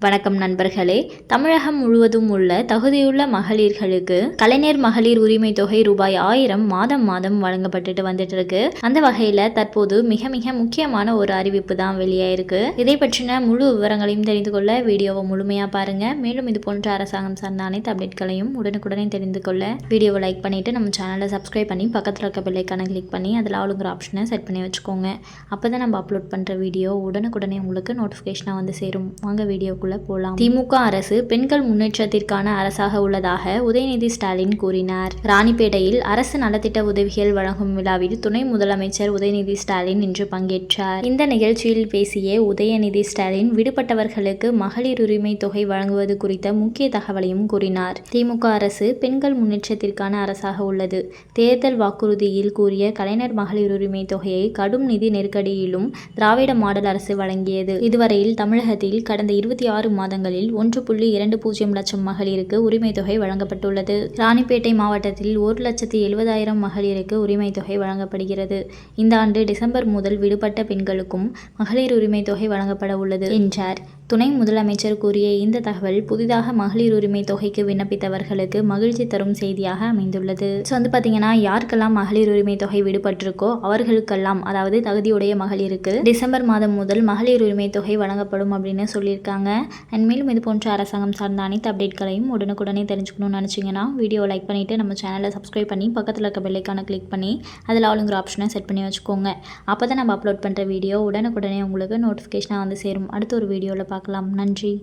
வணக்கம் நண்பர்களே. தமிழகம் முழுவதும் உள்ள தகுதியுள்ள மகளிர்களுக்கு கலைஞர் மகளிர் உரிமை தொகை ரூபாய் 1000 மாதம் மாதம் வழங்கப்பட்டுட்டு வந்துட்டு இருக்கு. அந்த வகையில் தற்போது மிக மிக முக்கியமான ஒரு அறிவிப்பு தான் வெளியாயிருக்கு. இதை பற்றின முழு விவரங்களையும் தெரிந்து கொள்ள வீடியோவை முழுமையாக பாருங்க. மேலும் இது போன்ற அரசாங்கம் சார்ந்த அனைத்து அப்டேட்களையும் உடனுக்குடனே தெரிந்து கொள்ள வீடியோவை லைக் பண்ணிட்டு நம்ம சேனலை சப்ஸ்கிரைப் பண்ணி பக்கத்தில் இருக்க பெல்லைக்கான கிளிக் பண்ணி அதில் ஆளுங்கிற ஆப்ஷனை செட் பண்ணி வச்சுக்கோங்க. அப்போ தான் நம்ம அப்லோட் பண்ணுற வீடியோ உடனுக்குடனே உங்களுக்கு நோட்டிஃபிகேஷனாக வந்து சேரும். வாங்க வீடியோக்குள்ள போலாம். திமுக அரசு பெண்கள் முன்னேற்றத்திற்கான அரசாக உள்ளதாக உதயநிதி ஸ்டாலின் கூறினார். ராணிப்பேட்டையில் அரசு நலத்திட்ட உதவிகள் வழங்கும் விழாவில் துணை முதலமைச்சர் உதயநிதி ஸ்டாலின் இன்று பங்கேற்றார். இந்த நிகழ்ச்சியில் பேசிய உதயநிதி ஸ்டாலின் விடுபட்டவர்களுக்கு மகளிர் உரிமை தொகை வழங்குவது குறித்த முக்கிய தகவலையும் கூறினார். திமுக அரசு பெண்கள் முன்னேற்றத்திற்கான அரசாக உள்ளது. தேர்தல் வாக்குறுதியில் கூறிய கலைஞர் மகளிர் உரிமை தொகையை கடும் நிதி நெருக்கடியிலும் திராவிட மாடல் அரசு வழங்கியது. இதுவரையில் தமிழகத்தில் கடந்த 26 மாதங்களில் 1.20 லட்சம் மகளிருக்கு உரிமை தொகை வழங்கப்பட்டுள்ளது. ராணிப்பேட்டை மாவட்டத்தில் 1,70,000 மகளிருக்கு உரிமை தொகை வழங்கப்படுகிறது. இந்த ஆண்டு டிசம்பர் முதல் விடுபட்ட பெண்களுக்கும் மகளிர் உரிமை தொகை வழங்கப்பட உள்ளது என்றார். துணை முதலமைச்சர் கூறிய இந்த தகவல் புதிதாக மகளிர் உரிமை தொகைக்கு விண்ணப்பித்தவர்களுக்கு மகிழ்ச்சி தரும் செய்தியாக அமைந்துள்ளது. ஸோ பார்த்தீங்கன்னா யாருக்கெல்லாம் மகளிர் உரிமை தொகை விடுபட்டிருக்கோ அவர்களுக்கெல்லாம், அதாவது தகுதியுடைய மகளிருக்கு டிசம்பர் மாதம் முதல் மகளிர் உரிமை தொகை வழங்கப்படும் அப்படின்னு சொல்லியிருக்காங்க. அண்ட் மேலும் இது போன்ற அரசாங்கம் சார்ந்த அனைத்து அப்டேட்களையும் உடனுக்குடனே தெரிஞ்சுக்கணும்னு நினச்சிங்கன்னா வீடியோ லைக் பண்ணிவிட்டு நம்ம சேனலை சப்ஸ்கிரைப் பண்ணி பக்கத்தில் இருக்க பெல்லைக்கான கிளிக் பண்ணி அதில் ஆளுங்கிற ஆப்ஷனை செட் பண்ணி வச்சுக்கோங்க. அப்போ தான் நம்ம அப்லோட் பண்ணுற வீடியோ உடனுக்குடனே உங்களுக்கு நோட்டிஃபிகேஷனாக வந்து சேரும். அடுத்த ஒரு வீடியோவில் பார்க்கலாம். நன்றி.